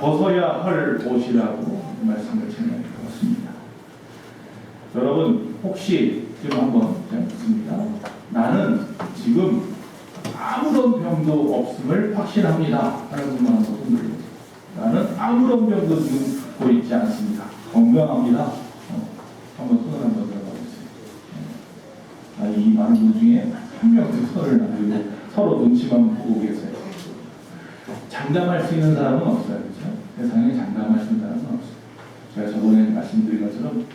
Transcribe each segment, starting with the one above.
벗어야 할 옷이라고 말씀을 전해 주었습니다. 여러분 혹시 지금 한번 제가 묻습니다. 나는 지금 아무런 병도 없음을 확신합니다 하는 분만 한번 손들어보세요. 나는 아무런 병도 지금 갖고 있지 않습니다. 건강합니다. 한번 손을 한번 들어봐주세요. 이 많은 분 중에 한 명도 손을 안 들고 서로 눈치만 보고 계세요. 장담할 수 있는 사람은 없어요. 그렇죠? 세상에 장담할 수 있는 사람은 없어요. 제가 저번에 말씀드린 것처럼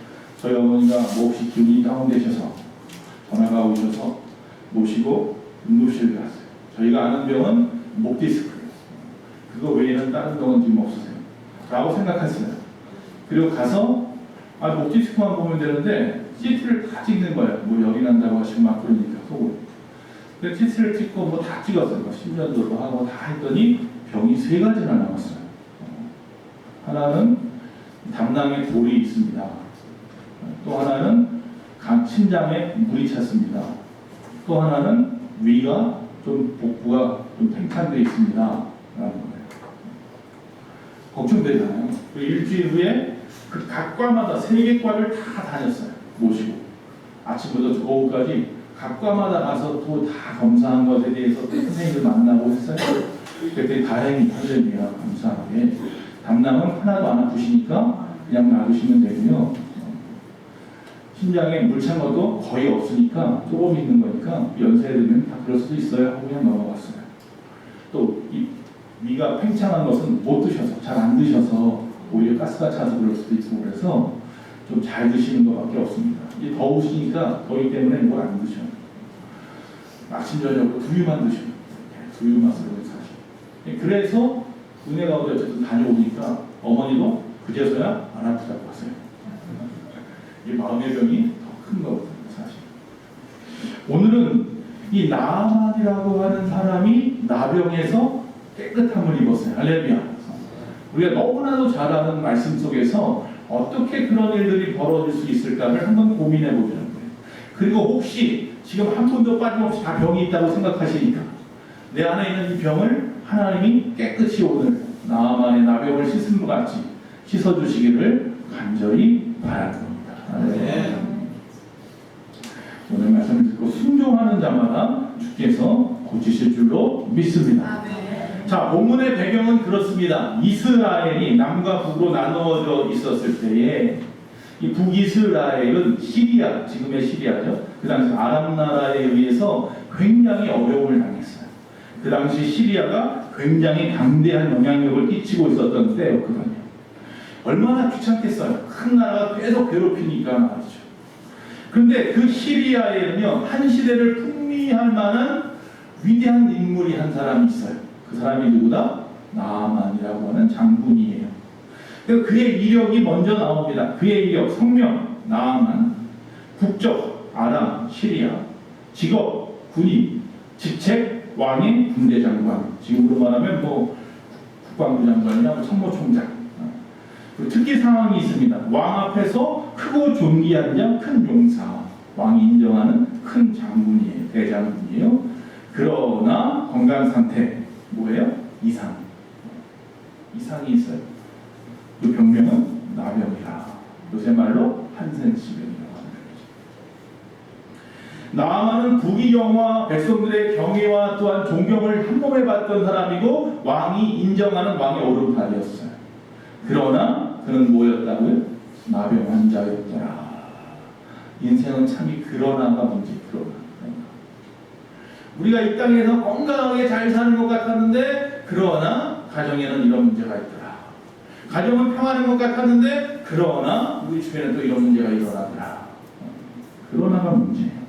저희 어머니가 몹시 기운이 다운되셔서 전화가 오셔서 모시고 응급실에 갔어요. 저희가 아는 병은 목 디스크예요. 그거 외에는 다른 병은 지금 없으세요. 라고 생각했어요. 그리고 가서 목 디스크만 보면 되는데 CT를 다 찍는 거예요. 뭐 열이 난다고 하시면 막 그러니까 속으로. 근데 CT를 찍고 뭐 다 찍었어요. 심전도도 하고 다 했더니 병이 3가지나 나왔어요. 하나는 담낭에 돌이 있습니다. 또 하나는 심장에 물이 찼습니다. 또 하나는 위가 좀 복부가 좀 팽창되어 있습니다. 라는 거예요. 걱정되잖아요. 일주일 후에 그 각 과마다 3개 과를 다 다녔어요. 모시고 아침부터 오후까지 각 과마다 가서 또 다 검사한 것에 대해서 또 선생님을 만나고 했어요. 그랬더니 다행히 할렐루야 감사하게 담낭은 하나도 안 아프시니까 그냥 놔두시면 되고요. 심장에 물 찬 것도 거의 없으니까 조금 있는 거니까 연세 들면 다 그럴 수도 있어요 하고 그냥 넘어갔어요. 또 이 위가 팽창한 것은 못 드셔서 잘 안 드셔서 오히려 가스가 차서 그럴 수도 있고 그래서 좀 잘 드시는 것밖에 없습니다. 이제 더우시니까 더위 때문에 뭘 안 드셔요. 아침 저녁으로 두유만 드셔요. 두유 맛으로 사실. 그래서 은혜 가운데 어쨌든 다녀오니까 어머니도 그제서야 안 아프다고 하세요. 이 마음의 병이 더 큰 거거든요, 사실. 오늘은 이 나만이라고 하는 사람이 나병에서 깨끗함을 입었어요. 할렐루야. 우리가 너무나도 잘 아는 말씀 속에서 어떻게 그런 일들이 벌어질 수 있을까를 한번 고민해 보자는 거예요. 그리고 혹시 지금 한 분도 빠짐없이 다 병이 있다고 생각하시니까 내 안에 있는 이 병을 하나님이 깨끗이 오늘 나만의 나병을 씻은 것 같이 씻어주시기를 간절히 바랍니다. 네. 오늘 말씀을 듣고 순종하는 자마다 주께서 고치실 줄로 믿습니다. 자, 본문의 배경은 그렇습니다. 이스라엘이 남과 북으로 나누어져 있었을 때에 이 북이스라엘은 시리아, 지금의 시리아죠. 그 당시 아람 나라에 의해서 굉장히 어려움을 당했어요. 그 당시 시리아가 굉장히 강대한 영향력을 끼치고 있었던 때였거든요. 얼마나 귀찮겠어요. 큰 나라가 계속 괴롭히니까 말이죠. 그런데 그 시리아에는요, 한 시대를 풍미할 만한 위대한 인물이 한 사람이 있어요. 그 사람이 누구다? 나아만이라고 하는 장군이에요. 그의 이력이 먼저 나옵니다. 그의 이력, 성명 나아만, 국적 아람, 시리아, 직업 군인, 직책 왕의 군대 장관. 지금으로 말하면 뭐 국방부 장관이나 뭐 참모총장. 특기 상황이 있습니다. 왕 앞에서 크고 존귀한 자, 큰 용사, 왕이 인정하는 큰 장군이에요. 대장군이에요. 그러나 건강 상태 뭐예요? 이상이 있어요. 그 병명은 나병이라. 요새 말로 한센시병이라고 하는 거죠. 나아만은 부귀영화, 백성들의 경외와 또한 존경을 한 몸에 받던 사람이고 왕이 인정하는 왕의 오른팔이었어요. 그러나 그는 뭐였다고요? 나병 환자였더라. 인생은 참이 그러나가 문제. 그러나 우리가 이 땅에서 건강하게 잘 사는 것 같았는데 그러나 가정에는 이런 문제가 있더라. 가정은 평안한 것 같았는데 그러나 우리 주변에 또 이런 문제가 일어나더라. 그러나가 문제예요.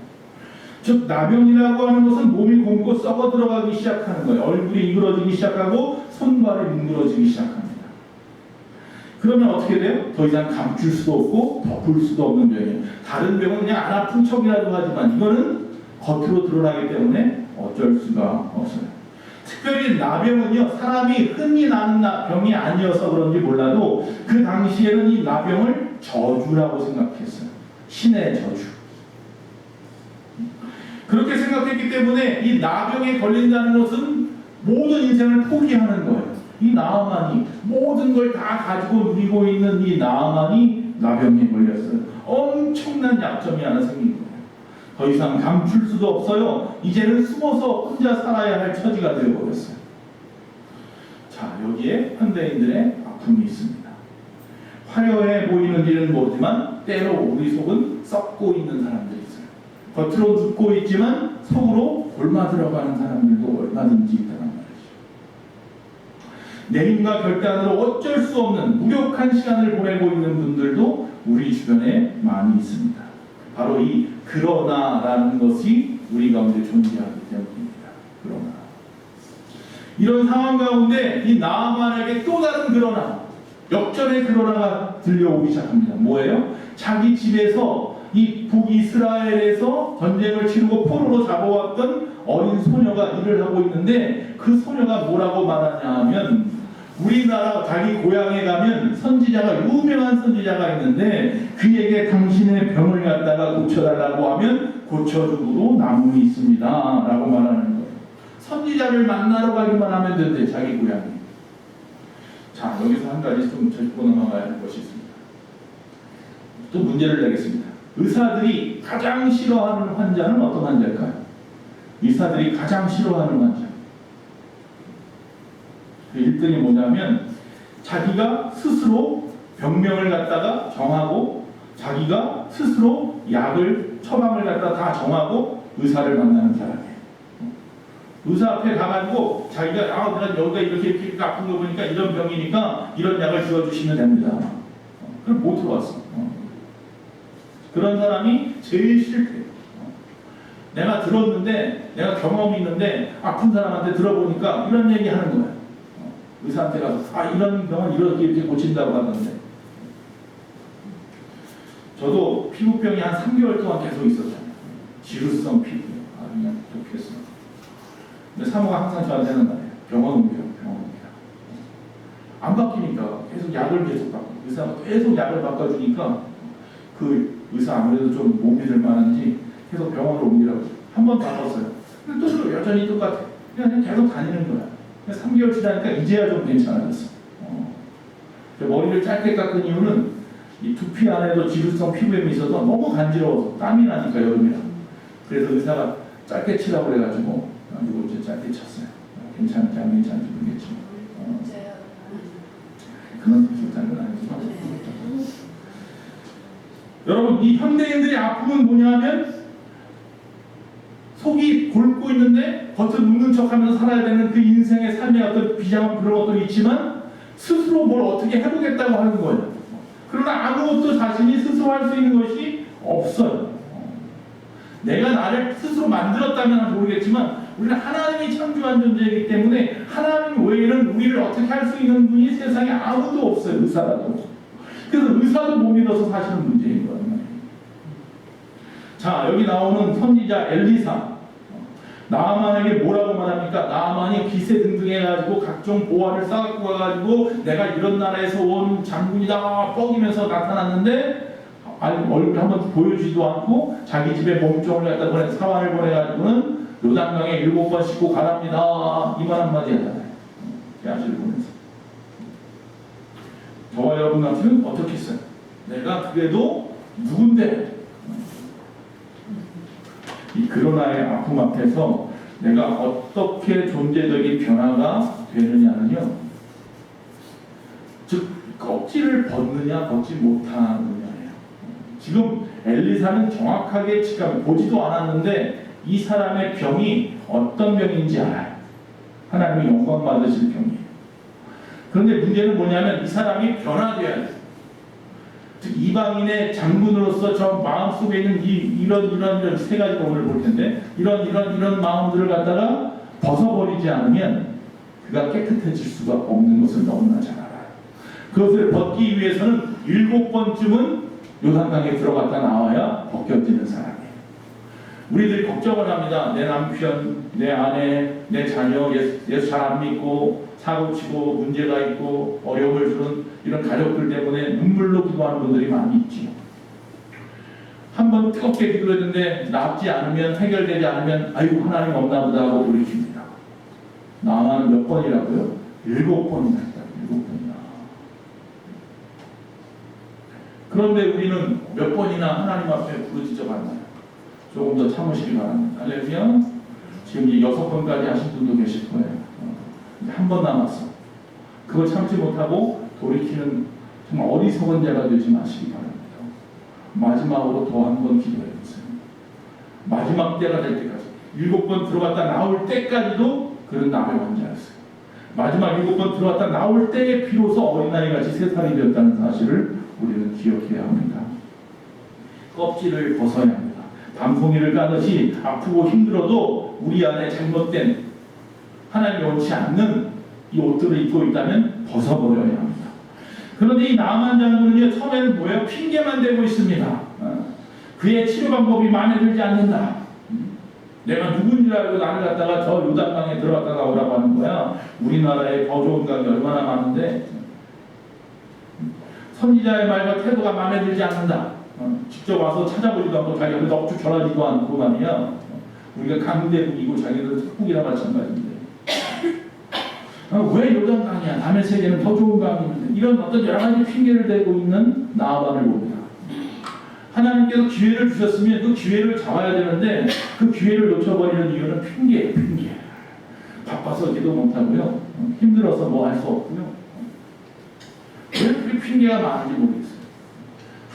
즉 나병이라고 하는 것은 몸이 곪고 썩어 들어가기 시작하는 거예요. 얼굴이 이그러지기 시작하고 손발이 뭉그러지기 시작합니다. 그러면 어떻게 돼요? 더 이상 감출 수도 없고 덮을 수도 없는 병이에요. 다른 병은 그냥 안 아픈 척이라도 하지만 이거는 겉으로 드러나기 때문에 어쩔 수가 없어요. 특별히 나병은요, 사람이 흔히 나는 병이 아니어서 그런지 몰라도 그 당시에는 이 나병을 저주라고 생각했어요. 신의 저주. 그렇게 생각했기 때문에 이 나병에 걸린다는 것은 모든 인생을 포기하는 거예요. 이 나아만이 모든 걸 다 가지고 누리고 있는 이 나아만이 나병에 걸렸어요. 엄청난 약점이 하나 생긴 거예요. 더 이상 감출 수도 없어요. 이제는 숨어서 혼자 살아야 할 처지가 되어버렸어요. 자, 여기에 현대인들의 아픔이 있습니다. 화려해 보이는 일은 모르지만 때로 우리 속은 썩고 있는 사람들이 있어요. 겉으로 눕고 있지만 속으로 골마 들어가는 사람들도 얼마든지 있다는 말이죠. 내 힘과 결단으로 어쩔 수 없는 무력한 시간을 보내고 있는 분들도 우리 주변에 많이 있습니다. 바로 이 그러나라는 것이 우리 가운데 존재하기 때문입니다. 그러나 이런 상황 가운데 이 나아만에게 또 다른 그러나, 역전의 그러나가 들려오기 시작합니다. 뭐예요? 자기 집에서 이 북이스라엘에서 전쟁을 치르고 포로로 잡아왔던 어린 소녀가 일을 하고 있는데, 그 소녀가 뭐라고 말하냐 하면, 우리나라 자기 고향에 가면 선지자가, 유명한 선지자가 있는데 그에게 당신의 병을 갖다가 고쳐달라고 하면 고쳐주고 남음이 있습니다 라고 말하는 거예요. 선지자를 만나러 가기만 하면 된대, 자기 고향에. 자, 여기서 한 가지 좀 짚고 넘어가야 할 것이 있습니다. 또 문제를 내겠습니다. 의사들이 가장 싫어하는 환자는 어떤 환자일까요? 의사들이 가장 싫어하는 환자. 1등이 뭐냐면, 자기가 스스로 병명을 갖다가 정하고 자기가 스스로 약을, 처방을 갖다가 다 정하고 의사를 만나는 사람이에요. 의사 앞에 가가지고 자기가 내가 여기가 이렇게 아픈 거 보니까 이런 병이니까 이런 약을 지어주시면 됩니다. 그럼 못 들어왔어. 그런 사람이 제일 싫대요. 내가 들었는데, 내가 경험이 있는데 아픈 사람한테 들어보니까 이런 얘기 하는 거야. 의사한테 가서 이런 병은 이렇게 고친다고 하던데. 저도 피부병이 한 3개월 동안 계속 있었잖아요. 지루성 피부. 그냥 독했어. 근데 사모가 항상 저한테는 말해요. 병원 옮겨. 안 바뀌니까 계속 약을 계속 바꿔. 의사가 계속 약을 바꿔주니까 그 의사 아무래도 좀 못 믿을 만한지 계속 병원을 옮기라고. 한 번 바꿨어요. 근데 또 여전히 똑같아. 그냥 계속 다니는 거야. 3개월 지나니까 이제야 좀 괜찮아졌어. 머리를 짧게 깎은 이유는 이 두피 안에도 지루성 피부염이 있어서 너무 간지러워서 땀이 나니까, 여름이라. 그래서 의사가 짧게 치라고 그래가지고 이제 짧게 쳤어요. 괜찮은지 안 괜찮은지 모르겠지만. 그런 비슷한 건 아니지만. 여러분, 이 현대인들의 아픔은 뭐냐면, 속이 골고 있는데 겉은 웃는 척하면서 살아야 되는 그 인생의 삶의 어떤 비장한 그런 것도 있지만, 스스로 뭘 어떻게 해보겠다고 하는 거예요. 그러나 아무것도 자신이 스스로 할 수 있는 것이 없어요. 내가 나를 스스로 만들었다면 모르겠지만, 우리는 하나님이 창조한 존재이기 때문에 하나님 외에는 우리를 어떻게 할 수 있는 분이 세상에 아무도 없어요. 의사라도. 그래서 의사도 못 믿어서 사시는 문제인 거예요. 자, 여기 나오는 선지자 엘리사, 나아만에게 뭐라고 말합니까? 나아만이 기세 등등해가지고 각종 보화를 쌓고 가가지고 내가 이런 나라에서 온 장군이다 뻐기면서 나타났는데, 얼굴 한번 보여주지도 않고 자기 집에 몸종을 갖다 보내, 사환을 보내가지고는 요단강에 7번 씻고 가랍니다. 이 말 한마디 하잖아요. 야시를 보면서. 저와 여러분 같으면 어떻게 했어요? 내가 그래도 누군데? 이 그러나의 아픔 앞에서 내가 어떻게 존재적인 변화가 되느냐는요, 즉 껍질을 벗느냐 벗지 못하느냐예요. 지금 엘리사는 정확하게 지금 보지도 않았는데 이 사람의 병이 어떤 병인지 알아요. 하나님이 영광 받으실 병이에요. 그런데 문제는 뭐냐면, 이 사람이 변화되어야 돼요. 즉 이방인의 장군으로서 저 마음속에 있는 이런 세 가지가 오늘 볼 텐데, 이런 마음들을 갖다가 벗어버리지 않으면 그가 깨끗해질 수가 없는 것을 너무나 잘 알아요. 그것을 벗기 위해서는 7번쯤은 요단강에 들어갔다 나와야 벗겨지는 사람이에요. 우리들이 걱정을 합니다. 내 남편, 내 아내, 내 자녀 예수 잘 안 믿고 사고치고 문제가 있고 어려움을 주는 이런 가족들 때문에 눈물로 기도하는 분들이 많이 있지요. 한번 뜨겁게 기도했는데 낫지 않으면, 해결되지 않으면 아이고 하나님 없나 보다 하고 돌이킵니다. 나만 몇 번이라고요? 7번이나 했다. 7번이나. 그런데 우리는 몇 번이나 하나님 앞에 부르짖어 봤나요? 조금 더 참으시기 바랍니다. 할렐루야. 지금 이제 6번까지 하신 분도 계실 거예요. 이제 한 번 남았어. 그걸 참지 못하고 돌이키는 정말 어리석은 자가 되지 마시기 바랍니다. 마지막으로 더 한 번 기도해 보세요. 마지막 때가 될 때까지 7번 들어갔다 나올 때까지도 그런 남의 환자였어요. 마지막 7번 들어갔다 나올 때에 비로소 어린아이같이 3살이 되었다는 사실을 우리는 기억해야 합니다. 껍질을 벗어야 합니다. 밤송이를 까듯이 아프고 힘들어도 우리 안에 잘못된 하나님이 원치 않는 이 옷들을 입고 있다면 벗어버려야 합니다. 그런데 이 나만 장군은요, 처음에는 뭐예요? 핑계만 대고 있습니다. 그의 치료 방법이 마음에 들지 않는다. 내가 누군지 알고 나를 갖다가 저 요단강에 들어갔다 나오라고 하는 거야. 우리나라에 더 좋은 강이 얼마나 많은데 선지자의 말과 태도가 마음에 들지 않는다. 직접 와서 찾아보지도 않고 자기가 넉죽 전하지도 않고 말이야. 우리가 강대국이고 자기들은 석국이나 마찬가지인데 왜 요단강이야? 남의 세계는 더 좋은 강이 있는데 이런 어떤 여러 가지 핑계를 대고 있는 나아만을 봅니다. 하나님께서 기회를 주셨으면 그 기회를 잡아야 되는데 그 기회를 놓쳐버리는 이유는 핑계예요. 핑계. 바빠서 기도 못하고요. 힘들어서 뭐 할 수 없고요. 왜 그렇게 핑계가 많은지 모르겠어요.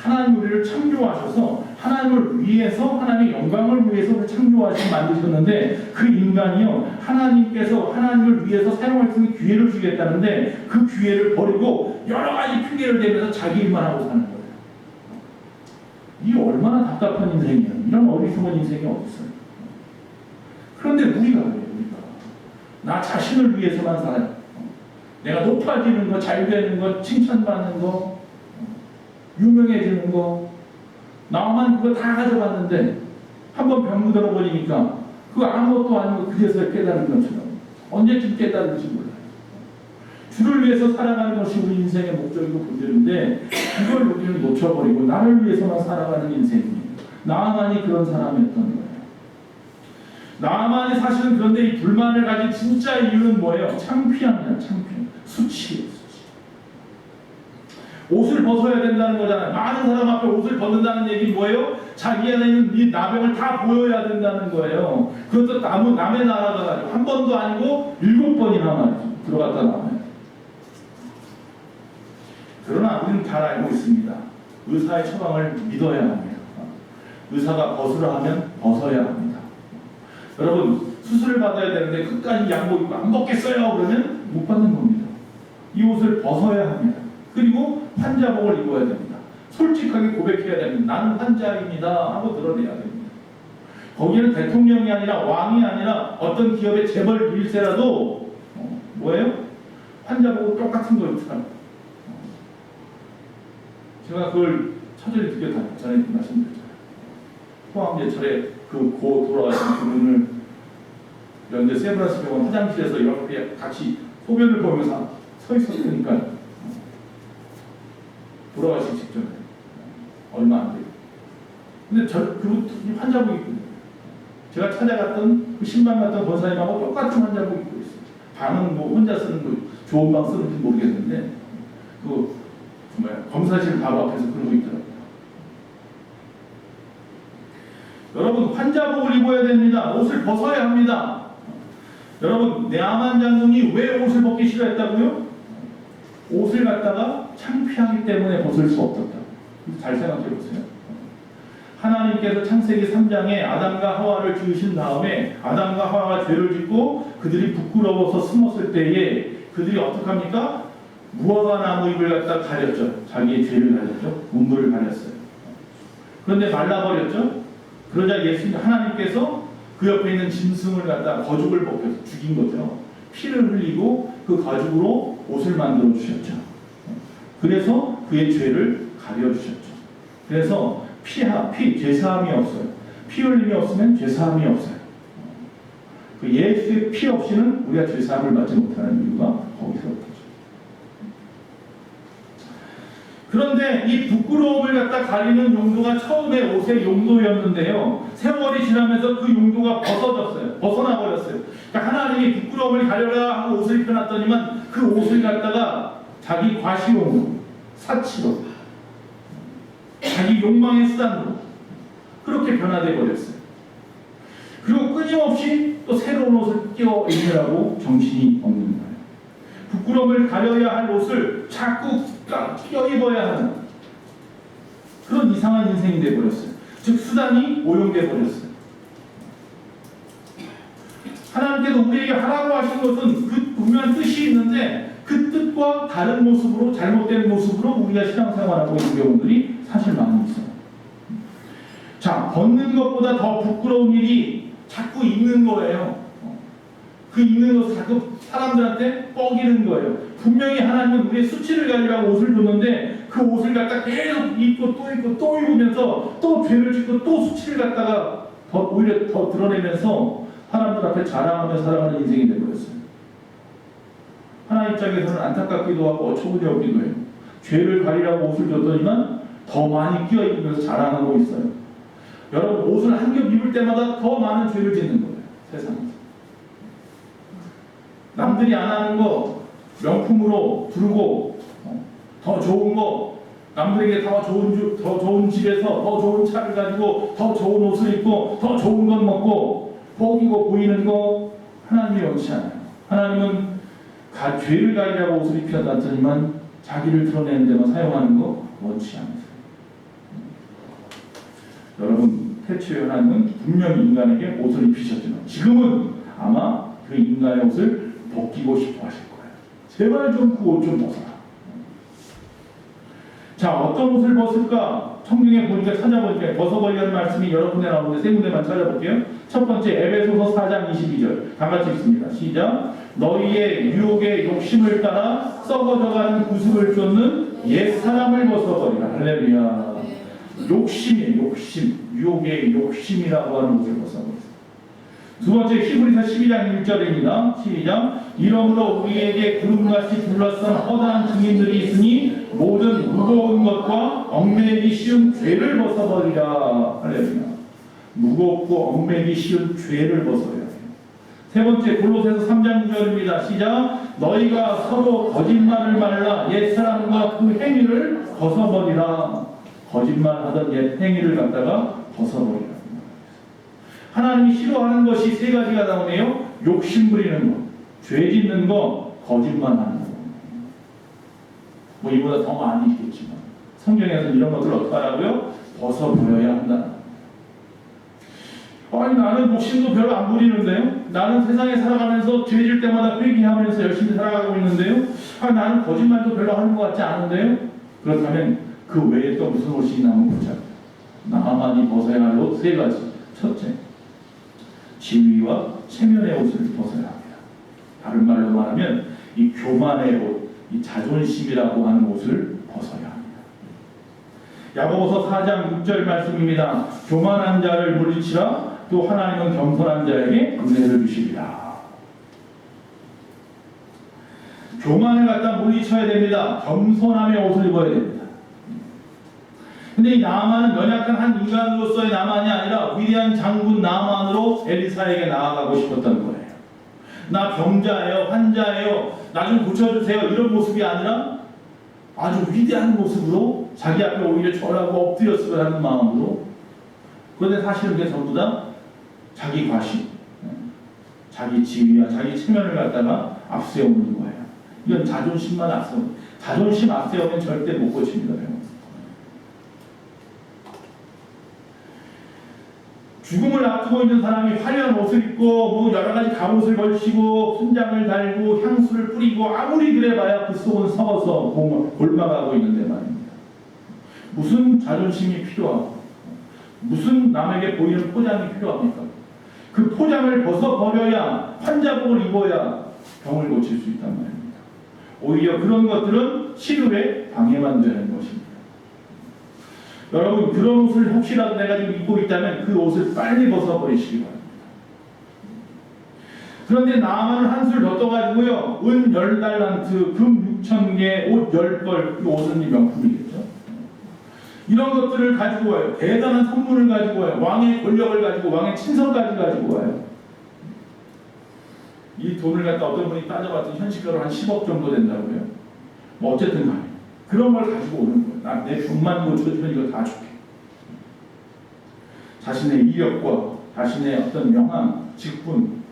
하나님 우리를 창조하셔서 하나님을 위해서 하나님의 영광을 위해서 창조하시고 만드셨는데 그 인간이요 하나님께서 하나님을 위해서 사용할 수 있는 기회를 주겠다는데 그 기회를 버리고 여러 가지 핑계를 대면서 자기 일만 하고 사는 거예요. 이 얼마나 답답한 인생이에요. 이런 어리석은 인생이 어디 있어요. 그런데 우리가 나 자신을 위해서만 살아요. 내가 높아지는 거, 잘 되는 거, 칭찬받는 거, 유명해지는 거, 나만 그거 다 가져갔는데 한번 병 들어버리니까 그거 아무것도 아니고 그래서 깨달은 것처럼 언제쯤 깨달을지 몰라요. 주를 위해서 살아가는 것이 우리 인생의 목적이고 본질인데 그걸 우리는 놓쳐버리고 나를 위해서만 살아가는 인생이에요. 나만이 그런 사람이었던 거예요. 나만이 사실은 그런데 이 불만을 가진 진짜 이유는 뭐예요? 창피함이야. 창피함. 수치예요. 수치. 옷을 벗어야 된다는 거잖아요. 많은 사람 앞에 옷을 벗는다는 얘기는 뭐예요? 자기 안에 있는 이 나병을 다 보여야 된다는 거예요. 그것도 남의 나라가 한 번도 아니고 7번이나 말이죠. 들어갔다 나와요. 그러나 우리는 잘 알고 있습니다. 의사의 처방을 믿어야 합니다. 의사가 벗으라 하면 벗어야 합니다. 여러분 수술을 받아야 되는데 끝까지 양복 입고 안 벗겠어요 그러면 못 받는 겁니다. 이 옷을 벗어야 합니다. 그리고 환자복을 입어야 됩니다. 솔직하게 고백해야 됩니다. 나는 환자입니다 하고 드러내야 됩니다. 거기는 대통령이 아니라 왕이 아니라 어떤 기업의 재벌 1세라도 뭐예요? 환자복은 똑같은 거 입더라고요. 제가 그걸 처절히 전에 말씀드렸잖아요. 포항제철에 그 고 돌아가신 그분을 연대 세브란스 병원 화장실에서 이렇게 같이 소변을 보면서 서 있었으니까 돌아가시기 직전에 얼마 안 돼요. 근데 그분 환자복 입고 있어요. 제가 찾아갔던 그 신방 갔던 권사님하고 똑같은 환자복 입고 있어요. 방은 뭐 혼자 쓰는 거 좋은 방 쓰는지 모르겠는데 그 검사실 바로 앞에서 그러고 있더라고요. 여러분 환자복을 입어야 됩니다. 옷을 벗어야 합니다. 여러분 내아만 장군이 왜 옷을 벗기 싫어했다고요? 옷을 갖다가 창피하기 때문에 벗을 수 없었다. 잘 생각해 보세요. 하나님께서 창세기 3장에 아담과 하와를 지으신 다음에 아담과 하와가 죄를 짓고 그들이 부끄러워서 숨었을 때에 그들이 어떡합니까? 무화과 나무 잎을 갖다 가렸죠. 자기의 죄를 가렸죠. 문물을 가렸어요. 그런데 말라버렸죠. 그러자 예수님 하나님께서 그 옆에 있는 짐승을 갖다 거죽을 벗겨서 죽인 거죠. 피를 흘리고 그 거죽으로 옷을 만들어 주셨죠. 그래서 그의 죄를 가려 주셨죠. 그래서 죄사함이 없어요. 피 흘림이 없으면 죄사함이 없어요. 그 예수의 피 없이는 우리가 죄사함을 받지 못하는 이유가 거기서부터죠. 그런데 이 부끄러움을 갖다 가리는 용도가 처음에 옷의 용도였는데요. 세월이 지나면서 그 용도가 벗어나 버렸어요. 그러니까 하나님이 부끄러움을 가려라 하고 옷을 입혀놨더니만 그 옷을 갖다가 자기 과시용으로, 사치로, 자기 욕망의 수단으로 그렇게 변화돼 버렸어요. 그리고 끊임없이 또 새로운 옷을 끼워 입으라고 정신이 없는 거예요. 부끄러움을 가려야 할 옷을 자꾸 끼워 입어야 하는 그런 이상한 인생이 되어버렸어요. 즉 수단이 오용돼 버렸어요. 하나님께서 우리에게 하라고 하신 것은 그 분명한 뜻이 있는데 그 뜻과 다른 모습으로, 잘못된 모습으로 우리가 신앙생활하고 있는 경우들이 사실 많이 있어요. 자, 벗는 것보다 더 부끄러운 일이 자꾸 입는 거예요. 그 입는 것을 자꾸 사람들한테 뻐기는 거예요. 분명히 하나님은 우리의 수치를 가리라고 옷을 줬는데 그 옷을 갖다 계속 입고 또 입고 또 입으면서 또 죄를 짓고 또 수치를 갖다가 오히려 더 드러내면서 사람들 앞에 자랑하며 살아가는 인생이 되어버렸어요. 하나님 입장에서는 안타깝기도 하고 어처구니없기도 해요. 죄를 가리라고 옷을 줬더니만 더 많이 끼어 입으면서 자랑하고 있어요. 여러분, 옷을 한 겹 입을 때마다 더 많은 죄를 짓는 거예요. 세상에서. 남들이 안 하는 거 명품으로 두르고 더 좋은 거 남들에게 더 좋은 집에서 더 좋은 차를 가지고 더 좋은 옷을 입고 더 좋은 것 먹고 뻐기고 보이는 거 하나님이 원치 않아요. 하나님은 죄를 가리라고 옷을 입혀놨더니만 자기를 드러내는 데만 사용하는 거 원치 않으세요. 여러분, 태초에 하나님은 분명히 인간에게 옷을 입히셨지만 지금은 아마 그 인간의 옷을 벗기고 싶어 하실 거예요. 제발 좀 그 옷 좀 벗어라. 자, 어떤 옷을 벗을까? 성경에 보니까 찾아보니까 벗어버리라는 말씀이 여러 군데 나오는데 세 군데만 찾아볼게요. 첫 번째, 에베소서 4장 22절. 다 같이 읽습니다. 시작. 너희의 유혹의 욕심을 따라 썩어져가는 구습을 쫓는 옛사람을 벗어버리라. 할렐루야. 욕심이에요. 욕심. 유혹의 욕심이라고 하는 옷을 벗어버리라. 두 번째, 히브리서 12장 1절입니다. 시작. 이러므로 우리에게 구름같이 둘러싼 허다한 증인들이 있으니 모든 무거운 것과 얽매이기 쉬운 죄를 벗어버리라. 할렐루야. 무겁고 얽매이기 쉬운 죄를 벗어야 해요. 세 번째, 골로새서 3장 9절입니다. 시작. 너희가 서로 거짓말을 말라 옛사람과 그 행위를 벗어버리라. 거짓말하던 옛 행위를 갖다가 벗어버리라. 하나님이 싫어하는 것이 세 가지가 나오네요. 욕심 부리는 것, 죄 짓는 것, 거짓말하는 것. 뭐 이보다 더 많이 있겠지만 성경에서는 이런 것들을 어떻게 하라고요? 벗어버려야 한다. 아니, 나는 욕심도 별로 안 부리는데요. 나는 세상에 살아가면서 죄 질 때마다 회개하면서 열심히 살아가고 있는데요. 나는 거짓말도 별로 하는 것 같지 않은데요. 그렇다면 그 외에 또 무슨 옷이 있나 보자. 나만이 벗어야 할 옷 세 가지. 첫째, 지위와 체면의 옷을 벗어야 합니다. 다른 말로 말하면 이 교만의 옷, 이 자존심이라고 하는 옷을 벗어야 합니다. 야고보서 4장 6절 말씀입니다. 교만한 자를 물리치라. 또 하나님은 겸손한 자에게 은혜를 주시리라. 교만을 갖다 물리쳐야 됩니다. 겸손함의 옷을 입어야 됩니다. 근데 이 나만은 연약한 한 인간으로서의 나만이 아니라 위대한 장군 나만으로 엘리사에게 나아가고 싶었던 거예요. 나 병자예요, 환자예요, 나 좀 고쳐주세요, 이런 모습이 아니라 아주 위대한 모습으로 자기 앞에 오히려 절하고 엎드렸으면 하는 마음으로. 그런데 사실은 그게 전부 다 자기 과시, 자기 지위와 자기 체면을 갖다가 앞세우는 거예요. 이건 자존심만 앞세우는, 자존심 앞세우면 절대 못 고칩니다. 죽음을 앞두고 있는 사람이 화려한 옷을 입고 뭐 여러 가지 갑옷을 걸치고 순장을 달고 향수를 뿌리고 아무리 그래봐야 그 속은 썩어서 골마가고 있는데 말입니다. 무슨 자존심이 필요하고 무슨 남에게 보이는 포장이 필요합니까? 그 포장을 벗어버려야, 환자복을 입어야 병을 고칠 수 있단 말입니다. 오히려 그런 것들은 치료에 방해만 되는 것입니다. 여러분, 그런 옷을 혹시라도 내가 지금 입고 있다면 그 옷을 빨리 벗어버리시기 바랍니다. 그런데 나만은 한술 더 떠가지고요, 은 10달란트, 금 6,000개, 옷 10벌, 이 옷은 명품이겠죠. 이런 것들을 가지고 와요. 대단한 선물을 가지고 와요. 왕의 권력을 가지고, 왕의 친서까지 가지고 와요. 이 돈을 갖다 어떤 분이 따져봤더니 현실가로 한 10억 정도 된다고요. 뭐 어쨌든 간에 그런 걸 가지고 오는 거예요. 내 병만 고쳐주면 이거 다 줄게. 자신의 이력과 자신의 어떤 명함, 직분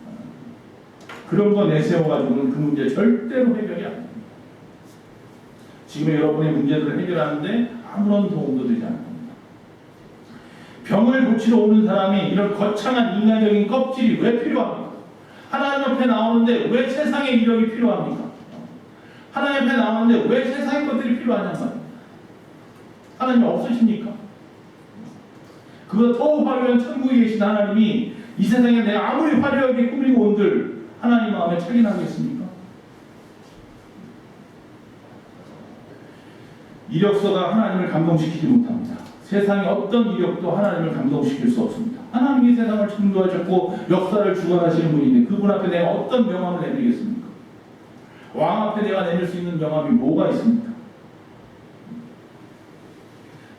그런 거 내세워가지고는 그 문제 절대로 해결이 안 됩니다. 지금의 여러분의 문제들을 해결하는데 아무런 도움도 되지 않습니다. 병을 고치러 오는 사람이 이런 거창한 인간적인 껍질이 왜 필요합니까? 하나님 옆에 나오는데 왜 세상의 이력이 필요합니까? 하나님 옆에 나오는데 왜 세상의 것들이 필요하냔 말이에요. 하나님 없으십니까? 그보다 더 화려한 천국에 계신 하나님이 이 세상에 내가 아무리 화려하게 꾸미고 온들 하나님 마음에 착인하겠습니까? 이력서가 하나님을 감동시키지 못합니다. 세상의 어떤 이력도 하나님을 감동시킬 수 없습니다. 하나님이 세상을 창조하셨고 역사를 주관하시는 분인데 그분 앞에 내가 어떤 명함을 내밀겠습니까? 왕 앞에 내가 내밀 수 있는 명함이 뭐가 있습니까?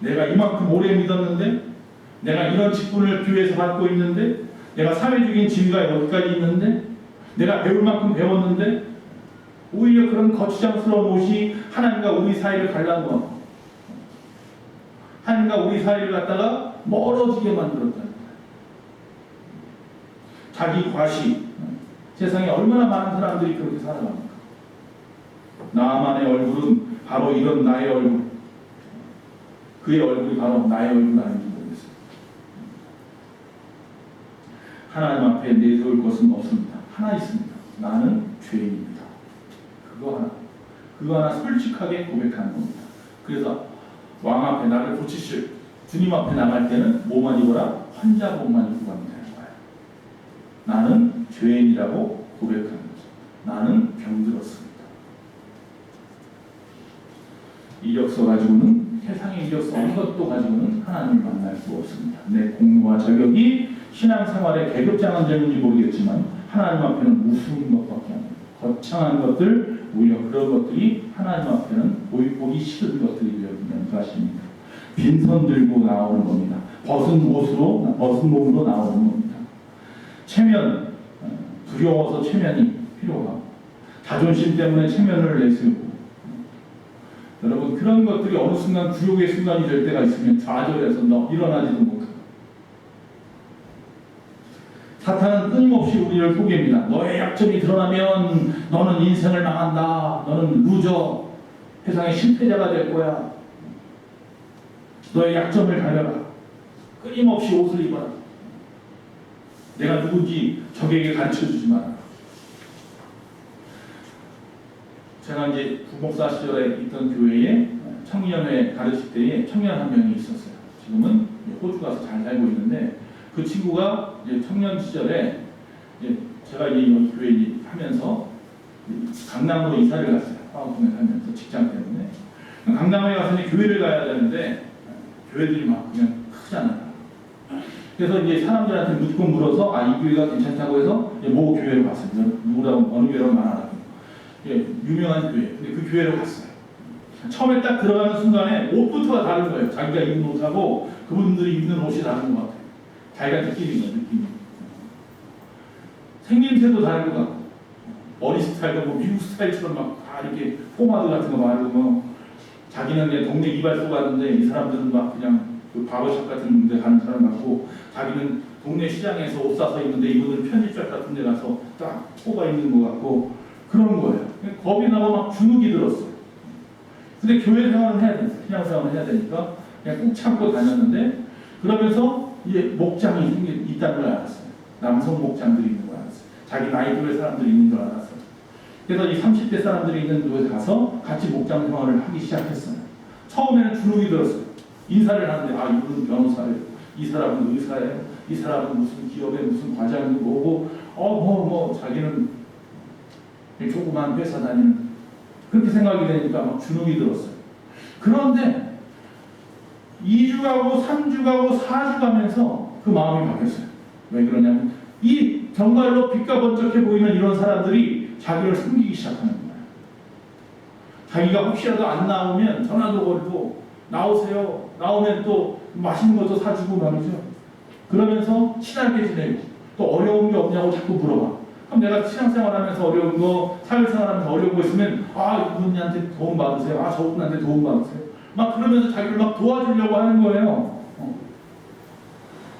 내가 이만큼 오래 믿었는데, 내가 이런 직분을 교회에서 받고 있는데, 내가 사회적인 지위가 여기까지 있는데, 내가 배울 만큼 배웠는데, 오히려 그런 거추장스러운 옷이 하나님과 우리 사이를 갈라놓아 하나님과 우리 사이를 갖다가 멀어지게 만들었다는 거예요. 자기 과시, 세상에 얼마나 많은 사람들이 그렇게 살아갑니까? 나만의 얼굴은 바로 이런 나의 얼굴, 그의 얼굴이 바로 나의 얼굴 아닌지 모르겠어요. 하나님 앞에 내세울 것은 없습니다. 하나 있습니다. 나는 죄인입니다. 그거 하나 솔직하게 고백하는 겁니다. 그래서 왕 앞에 나를 고치실 주님 앞에 나갈 때는 뭐만 입어라? 환자복만 입고 가면 되는 거예요. 나는 죄인이라고 고백하는 거죠. 나는 병들었습니다. 이력서 가지고는, 세상의 이력서 아무것도 가지고는 하나님을 만날 수 없습니다. 내 공로와 자격이 신앙생활의 계급장은 되는지 모르겠지만 하나님 앞에는 무수한 것밖에 안 돼요. 거창한 것들, 오히려 그런 것들이 하나님 앞에는 보기 싫은 것들이 되어있는 것입니다. 빈손 들고 나오는 겁니다. 벗은 몸으로 나오는 겁니다. 체면, 두려워서 체면이 필요하고, 자존심 때문에 체면을 내세우고, 여러분 그런 것들이 어느 순간 굴욕의 순간이 될 때가 있으면 좌절해서 일어나지도 못하고, 사탄은 끊임없이 우리를 속입니다. 너의 약점이 드러나면 너는 인생을 망한다. 너는 루저, 세상의 실패자가 될 거야. 너의 약점을 가려라. 끊임없이 옷을 입어라. 내가 누군지 적에게 가르쳐주지 마라. 제가 이제 부목사 시절에 있던 교회에 청년회 가르칠 때에 청년 한 명이 있었어요. 지금은 호주 가서 잘 살고 있는데, 그 친구가 이제 청년 시절에 이제 제가 이 교회 하면서 강남으로 이사를 갔어요. 화학공에 살면서 직장 때문에. 강남에 가서 이제 교회를 가야 되는데 교회들이 막 그냥 크잖아요. 그래서 이제 사람들한테 묻고 물어서 이 교회가 괜찮다고 해서 이제 모 교회로 갔어요. 누구라고 어느 교회라고 말하라고. 유명한 교회. 근데 그 교회로 갔어요. 처음에 딱 들어가는 순간에 옷부터가 다른 거예요. 자기가 입는 옷하고 그분들이 입는 옷이 다른 것 같아요. 자기가 느끼는 거예요. 생김새도 다른 것 같고, 머리 스타일도 뭐 미국 스타일처럼 막 다 이렇게 포마드 같은 거 바르고, 자기는 그냥 동네 이발소 갔는데 이 사람들은 막 그냥 그 바버샵 같은 데 가는 사람 같고, 자기는 동네 시장에서 옷 사서 입는데 이분들은 편집샵 같은 데 가서 딱 뽑아 입는 것 같고, 그런 거예요. 겁이 나고 막 주눅이 들었어요. 근데 교회 생활을 해야 되니까, 신앙 생활을 해야 되니까 그냥 꾹 참고 다녔는데, 그러면서 이제 목장이 있다는 걸 알았어요. 남성 목장들이 있는 걸 알았어요. 자기 나이대의 사람들이 있는 걸 알았어요. 그래서 이 30대 사람들이 있는 곳에 가서 같이 목장 생활을 하기 시작했어요. 처음에는 주눅이 들었어요. 인사를 하는데 이분은 변호사예요. 이 사람은 의사예요. 이 사람은 무슨 기업에 무슨 과장이고 뭐고 자기는 조그만 회사 다니는, 그렇게 생각이 되니까 막 주눅이 들었어요. 그런데 2주 가고 3주 가고 4주 가면서 그 마음이 바뀌었어요. 왜 그러냐면 이 정말로 빛과 번쩍해 보이는 이런 사람들이 자기를 숨기기 시작하는 거예요. 자기가 혹시라도 안 나오면 전화도 걸고 나오세요. 나오면 또 맛있는 것도 사주고 말이죠. 그러면서 친하게 지내고 또 어려운 게 없냐고 자꾸 물어봐. 그럼 내가 신앙생활하면서 어려운 거, 사회생활하면서 어려운 거 있으면 이분한테 도움 받으세요. 저분한테 도움 받으세요. 막 그러면서 자기를 막 도와주려고 하는 거예요.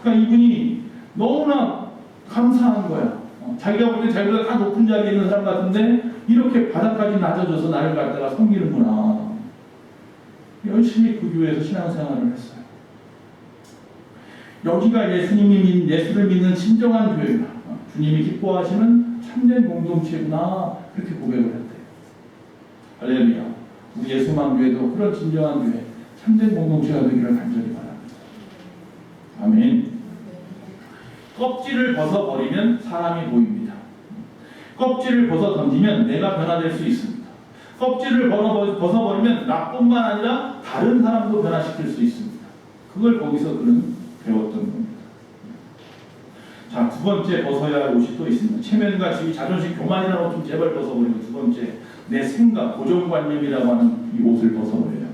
그러니까 이분이 너무나 감사한 거야. 자기가 볼 때 자기보다 다 높은 자리에 있는 사람 같은데 이렇게 바닥까지 낮아져서 나를 갖다가 섬기는구나. 열심히 그 교회에서 신앙생활을 했어요. 여기가 예수를 믿는 진정한 교회구나. 주님이 기뻐하시는 참된 공동체구나. 그렇게 고백을 했대요. 할렐루야. 우리 예수만교회도 그런 진정한 교회, 참된 공동체가 되기를 간절히 바랍니다. 아멘. 껍질을 벗어버리면 사람이 보입니다. 껍질을 벗어 던지면 내가 변화될 수 있습니다. 껍질을 벗어버리면 나뿐만 아니라 다른 사람도 변화시킬 수 있습니다. 그걸 거기서 그는 배웠던 겁니다. 자, 두 번째 벗어야 할 옷이 또 있습니다. 체면과 지위, 자존심, 교만이라는 옷 좀 제발 벗어버리고, 두 번째 내 생각, 고정관념이라고 하는 이 옷을 벗어버려야 합니다.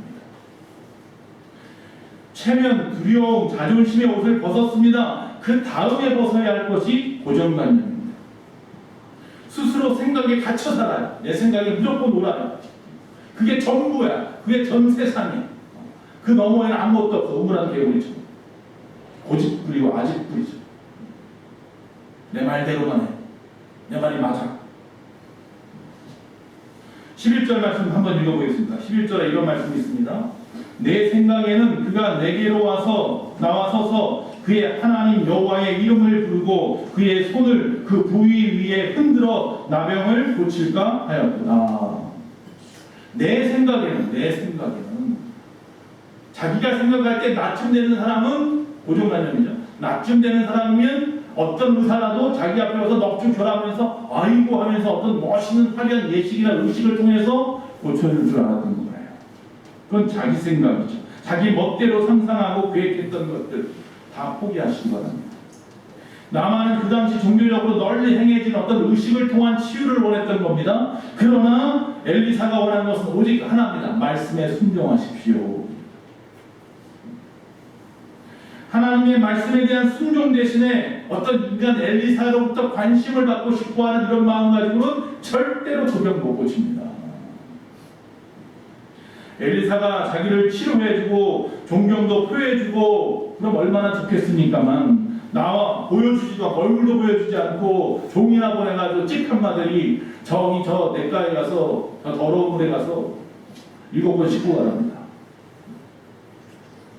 체면, 두려움, 자존심의 옷을 벗었습니다. 그 다음에 벗어야 할 것이 고정관념입니다. 스스로 생각에 갇혀 살아요. 내 생각에 무조건 옳아요. 그게 전부야. 그게 전 세상이야. 그 너머에는 아무것도 없어. 우물한 개구리처럼. 고집 부리고 아집 부리죠. 내 말대로만 해. 내 말이 맞아. 11절 말씀 한번 읽어보겠습니다. 11절에 이런 말씀이 있습니다. 내 생각에는 그가 내게로 나와서서 그의 하나님 여호와의 이름을 부르고 그의 손을 그 부위 위에 흔들어 나병을 고칠까 하였구나. 내 생각에는 자기가 생각할 때 나쯤되는 사람은 고정관념이죠. 나쯤되는 사람이면 어떤 의사라도 자기 앞에 와서 넋좀 결하면서 아이고 하면서 어떤 멋있는 화려한 예식이나 의식을 통해서 고쳐줄 줄 알았던 거예요. 그건 자기 생각이죠. 자기 멋대로 상상하고 계획했던 것들 다 포기하신 거랍니다. 나만은 그 당시 종교적으로 널리 행해진 어떤 의식을 통한 치유를 원했던 겁니다. 그러나 엘리사가 원하는 것은 오직 하나입니다. 말씀에 순종하십시오. 하나님의 말씀에 대한 순종 대신에 어떤 인간 엘리사로부터 관심을 받고 싶어하는 이런 마음 가지고는 절대로 도병 못 고칩니다. 엘리사가 자기를 치료해주고 존경도 표해주고 그럼 얼마나 좋겠습니까만 나와 보여주지도 않고 얼굴도 보여주지 않고 종이나 보내가지고 찍한마들이 저기 저 냇가에 가서 저 더러운 물에 가서 7번 씻고 가랍니다.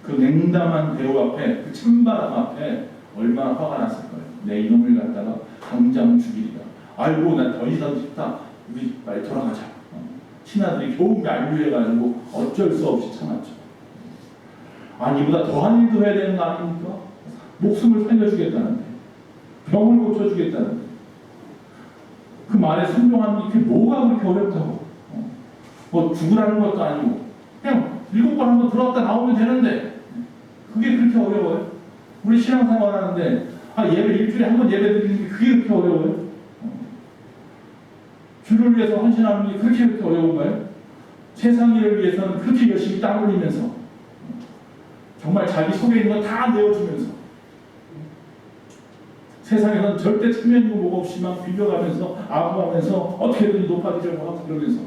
그 냉담한 배우 앞에 그 찬바람 앞에 얼마나 화가 났을 거예요. 내 이놈을 갖다가 당장 죽이리라. 아이고 난 더 이상 싫다. 우리 빨리 돌아가자. 신하들이 겨우 만류해가지고 어쩔 수 없이 참았죠. 이보다 더한 일도 해야 되는 거 아닙니까? 목숨을 살려주겠다는데, 병을 고쳐주겠다는데, 그 말에 순종하는 게 뭐가 그렇게 어렵다고? 뭐 죽으라는 것도 아니고 그냥 7번 한번 들어왔다 나오면 되는데 그게 그렇게 어려워요? 우리 신앙생활 하는데 예배 일주일에 한 번 예배 드리는 게 그게 그렇게 어려워요? 주를 위해서 헌신하는 게 그렇게 어려운가요? 세상 일을 위해서는 그렇게 열심히 땀 흘리면서 정말 자기 속에 있는 거 다 내어주면서 세상에서는 절대 체면 있는 거 없이만 비벼가면서 아부하면서 어떻게든 높아지려고 하고 그러면서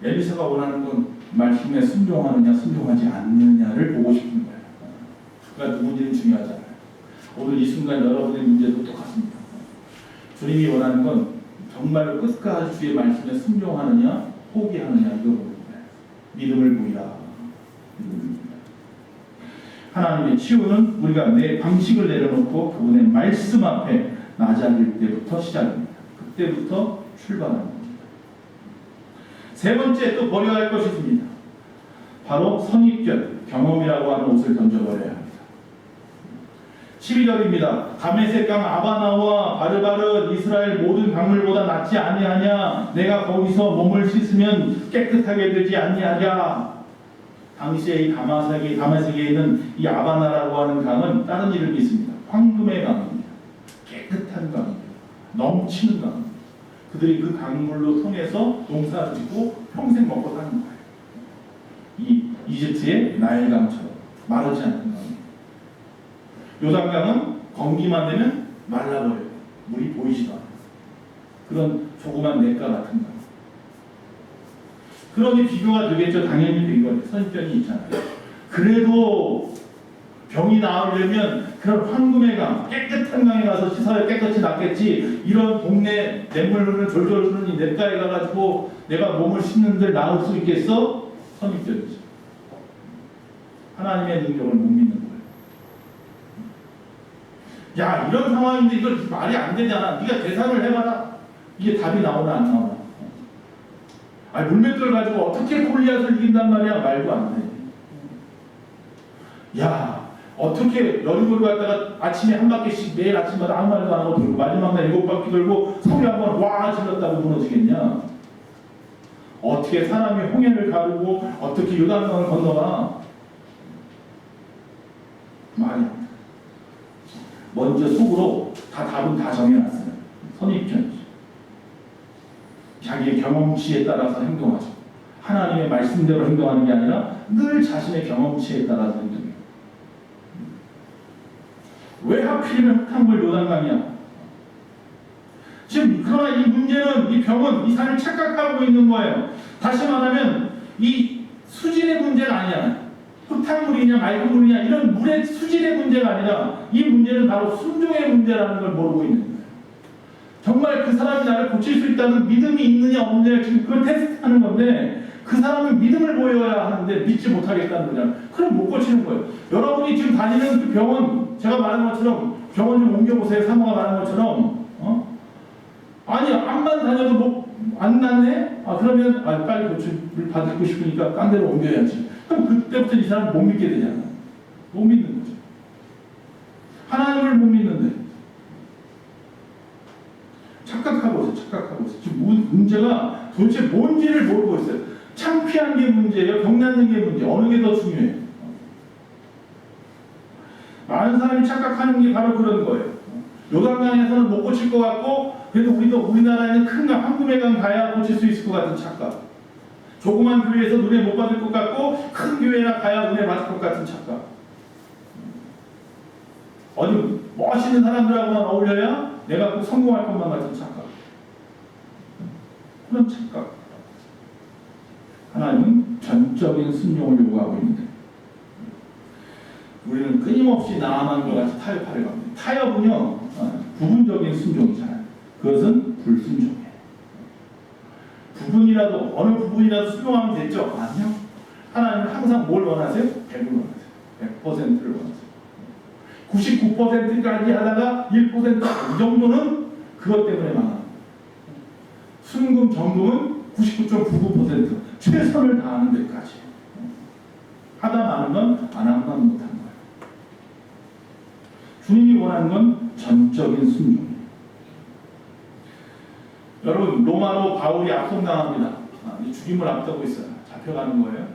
엘리사가 원하는 건 말씀에 순종하느냐 순종하지 않느냐를 보고 싶은 거예요. 그가 누군지는 중요하잖아요. 오늘 이 순간 여러분의 문제도 똑같습니다. 주님이 원하는 건 정말로 끝까지 주의 말씀에 순종하느냐 포기하느냐 이거 보는 거예요. 믿음을 보이라. 하나님의 치유는 우리가 내 방식을 내려놓고 그분의 말씀 앞에 낮아질 때부터 시작입니다. 그때부터 출발하는 겁니다. 세 번째 또 버려야 할 것이 있습니다. 바로 선입견, 경험이라고 하는 옷을 던져버려야 합니다. 12절입니다. 다메섹 강 아바나와 바르바르 이스라엘 모든 강물보다 낫지 아니하냐? 내가 거기서 몸을 씻으면 깨끗하게 되지 아니하랴? 당시에 이 다메섹에 있는 이 아바나라고 하는 강은 다른 이름이 있습니다. 황금의 강입니다. 깨끗한 강입니다. 넘치는 강입니다. 그들이 그 강물로 통해서 농사를 짓고 평생 먹고 사는 거예요. 이 이집트의 나일강처럼 마르지 않는 강이에요. 요단강은 건기만 되면 말라버려요. 물이 보이지도 않아요. 그런 조그만 냇가 같은 강. 그러니 비교가 되겠죠. 당연히 비교가 돼. 선입견이 있잖아요. 그래도 병이 나으려면 그런 황금의 강, 깨끗한 강에 가서 씻어야 깨끗이 낫겠지. 이런 동네 냇물 흐르는 졸졸 흐르는 이 냇가에 가가지고 내가 몸을 씻는들 나을 수 있겠어? 선입견이죠. 하나님의 능력을 못 믿는 거예요. 야, 이런 상황인데 이걸 말이 안 되잖아. 네가 계산을 해봐라. 이게 답이 나오나 안 나오나. 아니, 물맷돌 가지고 어떻게 골리앗을 이긴단 말이야. 말도 안 돼. 야, 어떻게 여리고를 갖다가 아침에 한 바퀴씩 매일 아침마다 아무 말도 안 하고 돌고 마지막 날 7바퀴 돌고 소리 한번 와 질렀다고 무너지겠냐. 어떻게 사람이 홍해를 가르고 어떻게 요단강을 건너가. 말이 안 돼. 먼저 속으로 답은 다 정해놨어요. 선입견이죠. 자기의 경험치에 따라서 행동하죠. 하나님의 말씀대로 행동하는 게 아니라 늘 자신의 경험치에 따라서 행동해요. 왜 하필이면 흙탕물 요단강이야? 지금 그러나 이 문제는, 이 병은 이 사람이 착각하고 있는 거예요. 다시 말하면 이 수질의 문제가 아니야. 흙탕물이냐 맑은 물이냐 이런 물의 수질의 문제가 아니라 이 문제는 바로 순종의 문제라는 걸 모르고 있는 거예요. 정말 그 사람이 나를 고칠 수 있다는 믿음이 있느냐 없느냐 지금 그걸 테스트하는 건데, 그 사람은 믿음을 보여야 하는데 믿지 못하겠다는 거잖아요. 그럼 못 고치는 거예요. 여러분이 지금 다니는 그 병원, 제가 말한 것처럼 병원 좀 옮겨보세요. 사모가 말한 것처럼 아니 암만 다녀도 뭐 안 낫네? 그러면 빨리 고침을 받고 싶으니까 딴 데로 옮겨야지. 그럼 그때부터 이 사람은 못 믿게 되잖아. 못 믿는 거죠. 하나님을 못 믿는데 착각하고 있어요. 착각하고 있어요. 지금 문제가 도대체 뭔지를 모르고 있어요. 창피한 게 문제예요? 병나는 게 문제? 어느 게 더 중요해요? 많은 사람이 착각하는 게 바로 그런 거예요. 요단강에서는 못 고칠 것 같고, 그래도 우리나라에는 큰 강, 황금의 강 가야 고칠 수 있을 것 같은 착각. 조그만 교회에서 은혜 못 받을 것 같고, 큰 교회나 가야 은혜 받을 것 같은 착각. 어디 멋있는 사람들하고만 어울려야 내가 꼭 성공할 것만 같은 착각. 그런 착각. 하나님은 전적인 순종을 요구하고 있는데 우리는 끊임없이 나아만과 같이 타협하려고 합니다. 타협은요, 부분적인 순종이잖아요. 그것은 불순종이에요. 부분이라도, 어느 부분이라도 순종하면 됐죠? 아니요. 하나님은 항상 뭘 원하세요? 100을 원하세요. 100%를 원하세요. 99%까지 하다가 1%이 정도는 그것 때문에 망합니다. 순금, 정금은 99.99% 최선을 다하는 데까지. 하다 마는 건 안 하면 못하는 거예요. 주님이 원하는 건 전적인 순종이에요. 여러분, 로마로 바울이 압송당합니다. 죽임을 앞두고 있어요. 잡혀가는 거예요.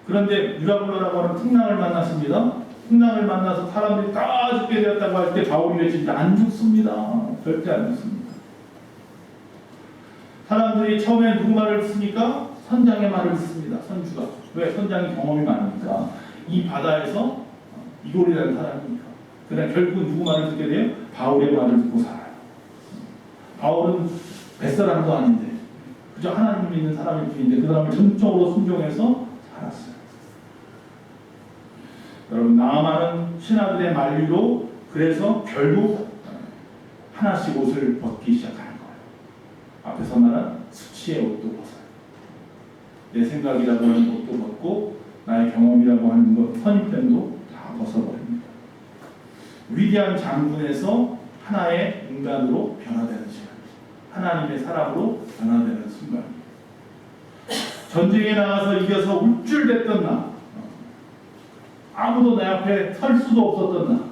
그런데 유라굴로라고 하는 풍랑을 만났습니다. 풍랑을 만나서 사람들이 다 죽게 되었다고 할 때 바울이 외칩니다. 안 죽습니다. 절대 안 죽습니다. 사람들이 처음에 누구 말을 듣습니까? 선장의 말을 듣습니다. 선주가. 왜? 선장이 경험이 많으니까. 이 바다에서 이골이라는 사람이니까. 그러나 결국 누구 말을 듣게 돼요? 바울의 말을 듣고 살아요. 바울은 뱃사람도 아닌데 그저 하나님 믿는 사람일 뿐인데 그 사람을 전적으로 순종해서 살았어요. 여러분, 나아만은 신하들의 만류로 그래서 결국 하나씩 옷을 벗기 시작하는 거예요. 앞에서 말한 수치의 옷도 벗어요. 내 생각이라고 하는 옷도 벗고 나의 경험이라고 하는 것, 선입견도 다 벗어버립니다. 위대한 장군에서 하나의 인간으로 변화되는 시간, 하나님의 사람으로 변화되는 순간, 전쟁에 나가서 이겨서 울줄댔던 나, 아무도 내 앞에 설 수도 없었던 나,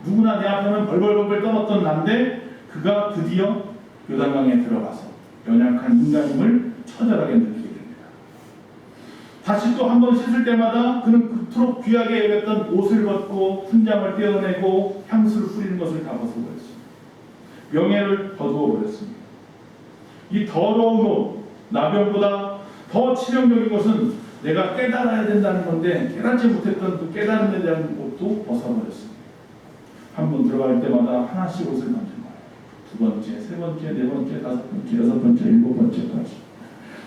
누구나 내 앞에는 벌벌벌 떠났던 나인데 그가 드디어 요단강에 들어가서 연약한 인간임을 처절하게 느끼게 됩니다. 다시 또 한 번 씻을 때마다 그는 그토록 귀하게 여겼던 옷을 벗고 훈장을 떼어내고 향수를 뿌리는 것을 다 벗어버렸습니다. 명예를 거두어 버렸습니다. 이 더러운 옷, 나병보다 더 치명적인 것은 내가 깨달아야 된다는 건데 깨닫지 못했던 그 깨닫는 데 대한 옷도 벗어버렸습니다. 한 번 들어갈 때마다 하나씩 옷을 만든 거예요. 두 번째, 세 번째, 네 번째, 다섯 번째, 여섯 번째, 일곱 번째까지.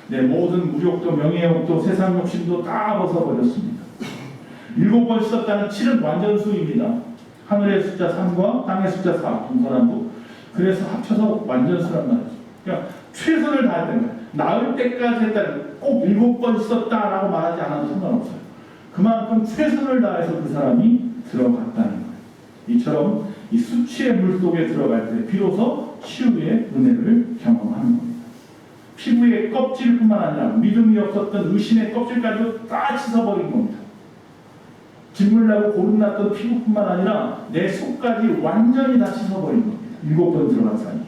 내 모든 무욕도 명예욕도 세상 욕심도 다 벗어버렸습니다. 7번 씻었다는 7은 완전수입니다. 하늘의 숫자 3과 땅의 숫자 4, 동서남북. 그래서 합쳐서 완전수란 말이죠. 그러니까 최선을 다했다는 거예요. 나을 때까지 했다는, 꼭 7번 씻었다라고 말하지 않아도 상관없어요. 그만큼 최선을 다해서 그 사람이 들어갔다는 거예요. 이처럼 이 수치의 물 속에 들어갈 때 비로소 치유의 은혜를 경험하는 겁니다. 피부의 껍질뿐만 아니라 믿음이 없었던 의심의 껍질까지도 다 씻어버린 겁니다. 진물나고 고름났던 피부뿐만 아니라 내 속까지 완전히 다 씻어버린 겁니다. 7번 들어간 사이에.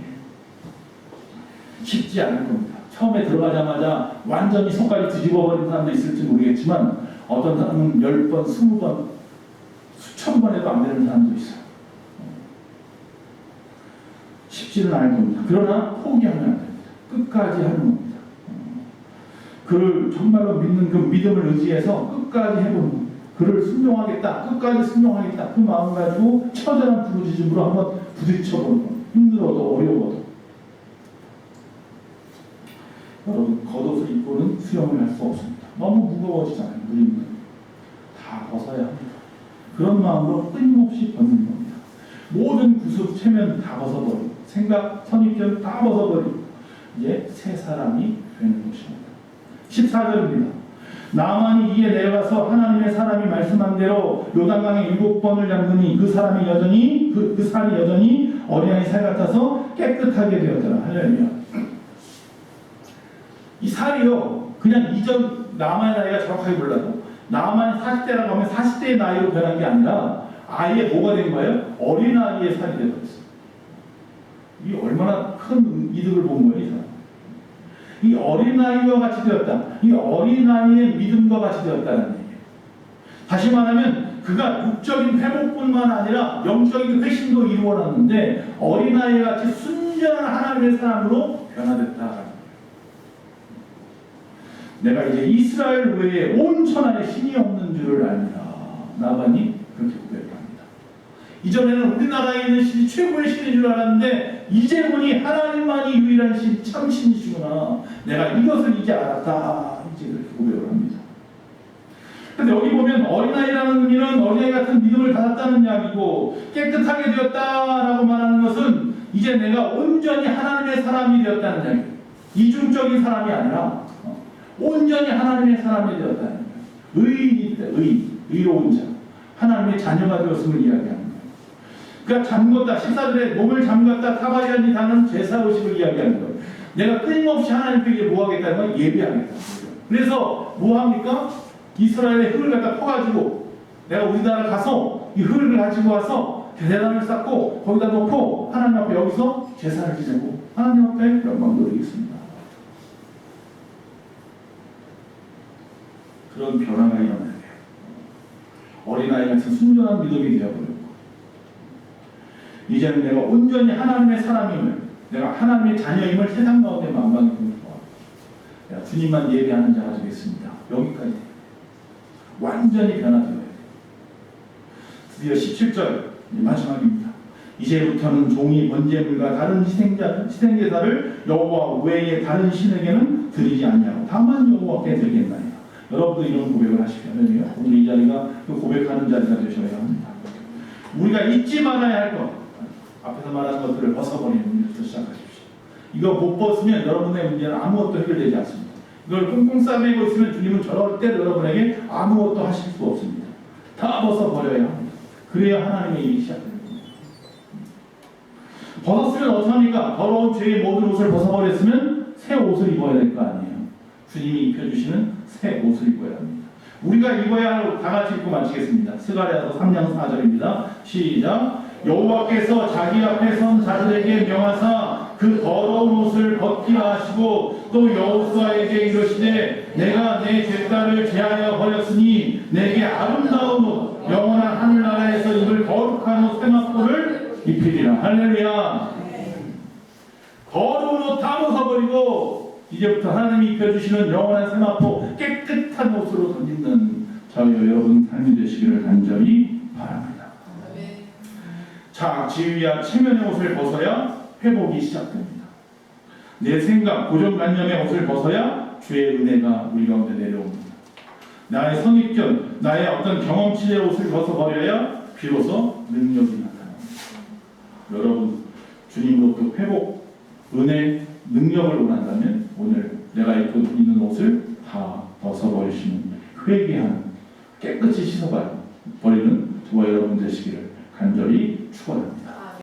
쉽지 않을 겁니다. 처음에 들어가자마자 완전히 속까지 뒤집어버린 사람도 있을지 모르겠지만 어떤 사람은 10번, 20번, 수천 번에도 안 되는 사람도 있어요. 쉽지는 않을 겁니다. 그러나 포기하면 안 됩니다. 끝까지 하는 겁니다. 그를 정말로 믿는 그 믿음을 의지해서 끝까지 해보는 겁니다. 그를 순종하겠다, 끝까지 순종하겠다, 그 마음 가지고 처절한 부르짖음으로 한번 부딪혀보는 겁니다. 힘들어도 어려워도. 여러분, 겉옷을 입고는 수영을 할 수 없습니다. 너무 무거워지잖아요. 우리는 다 벗어야 합니다. 그런 마음으로 끊임없이 벗는 겁니다. 모든 구습, 체면 다 벗어버리고 생각, 선입견 다 벗어버리고 이제 새 사람이 되는 것입니다. 14절입니다. 나만이 이에 내려가서 하나님의 사람이 말씀한 대로 요단강에 7번을 잠그니 그 사람이 여전히 그 살이 여전히 어린아이 살 같아서 깨끗하게 되었더라. 할렐루야. 이 살이요, 그냥 이전 나만의 나이가 정확하게 몰라도 나만이 40대라고 하면 40대의 나이로 변한 게 아니라 아예 뭐가 된 거예요? 어린아이의 살이 되어버렸어요. 이 얼마나 큰 이득을 본 거예요, 이 사람. 이 어린아이와 같이 되었다. 이 어린아이의 믿음과 같이 되었다는 얘기예요. 다시 말하면 그가 육적인 회복뿐만 아니라 영적인 회심도 이루어놨는데 어린아이 같이 순전한 하나님의 사람으로 변화됐다. 내가 이제 이스라엘 외에 온 천하에 신이 없는 줄을 알미라. 나반이 그렇게 고백합니다. 이전에는 우리나라에 있는 신이 최고의 신인 줄 알았는데 이제 보니 하나님만이 유일한 신, 참 신이시구나. 내가 이것을 이제 알았다. 이제 그렇게 고백을 합니다. 그런데 여기 보면 어린아이라는 의미는 어린아이 같은 믿음을 가졌다는 이야기고 깨끗하게 되었다라고 말하는 것은 이제 내가 온전히 하나님의 사람이 되었다는 이야기예요. 이중적인 사람이 아니라 온전히 하나님의 사람이 되었다는 거예요. 의인이 있다. 의로운 자. 하나님의 자녀가 되었음을 이야기하는 거예요. 그러니까 잠궜다. 14절에 몸을 잠갔다 타바리안이 다는 제사의식을 이야기하는 거예요. 내가 끊임없이 하나님께 뭐 하겠다는 건 예배하겠다. 그래서 뭐 합니까? 이스라엘의 흙을 갖다 퍼가지고 내가 우리나라 가서 이 흙을 가지고 와서 대단을 쌓고 거기다 놓고 하나님 앞에 여기서 제사를 지내고 하나님 앞에 영광 돌리겠습니다. 그런 변화가 일어나야 돼요. 어린아이 같은 순전한 믿음이 되어버렸고 이제는 내가 온전히 하나님의 사람임을, 내가 하나님의 자녀임을 세상 가운데 만방히 보는 거야. 주님만 예배하는 자가 되겠습니다. 여기까지 돼요. 완전히 변화되어야 돼요. 드디어 17절 마지막입니다. 이제부터는 종이 번제물과 다른 희생제사를 여호와 외에 다른 신에게는 드리지 아니하고 다만 여호와께 드리겠나이다. 여러분도 이런 고백을 하시기 바랍니다. 오늘 이 자리가 그 고백하는 자리가 되셔야 합니다. 우리가 잊지 말아야 할 것, 앞에서 말한 것들을 벗어버리는 일부터 시작하십시오. 이거 못 벗으면 여러분의 문제는 아무것도 해결되지 않습니다. 이걸 꽁꽁 싸매고 있으면 주님은 절대 여러분에게 아무것도 하실 수 없습니다. 다 벗어버려야 합니다. 그래야 하나님의 일이 시작됩니다. 벗었으면 어떡합니까? 더러운 죄의 모든 옷을 벗어버렸으면 새 옷을 입어야 될 거 아니에요. 주님이 입혀주시는 새 옷을 입어야 합니다. 우리가 입어야 할 옷 다 같이 입고 마치겠습니다. 스가랴서 3장 4절입니다. 시작. 여호와께서 자기 앞에 선 자들에게 명하사 그 더러운 옷을 벗게 하시고 또 여호수아에게 이르시되 내가 내 죄가를 제하여 버렸으니 내게 아름다운 옷 영원한 하늘나라에서 입을 거룩한 옷 세마포를 입히리라. 할렐루야. 더러운 옷 다 벗어버리고 이제부터 하나님이 입혀주시는 영원한 세마포 깨끗한 옷으로 던지는 저희 여러분 삶이 되시기를 간절히 바랍니다. 자, 지위와 체면의 옷을 벗어야 회복이 시작됩니다. 내 생각, 고정관념의 옷을 벗어야 주의 은혜가 우리 가운데 내려옵니다. 나의 선입견, 나의 어떤 경험치의 옷을 벗어버려야 비로소 능력이 나타납니다. 여러분, 주님으로부터 회복, 은혜, 능력을 원한다면 오늘 내가 입고 있는 옷을 다 벗어버리시는 회개하는 깨끗이 씻어버리는 저와 여러분 되시기를 간절히 축원합니다.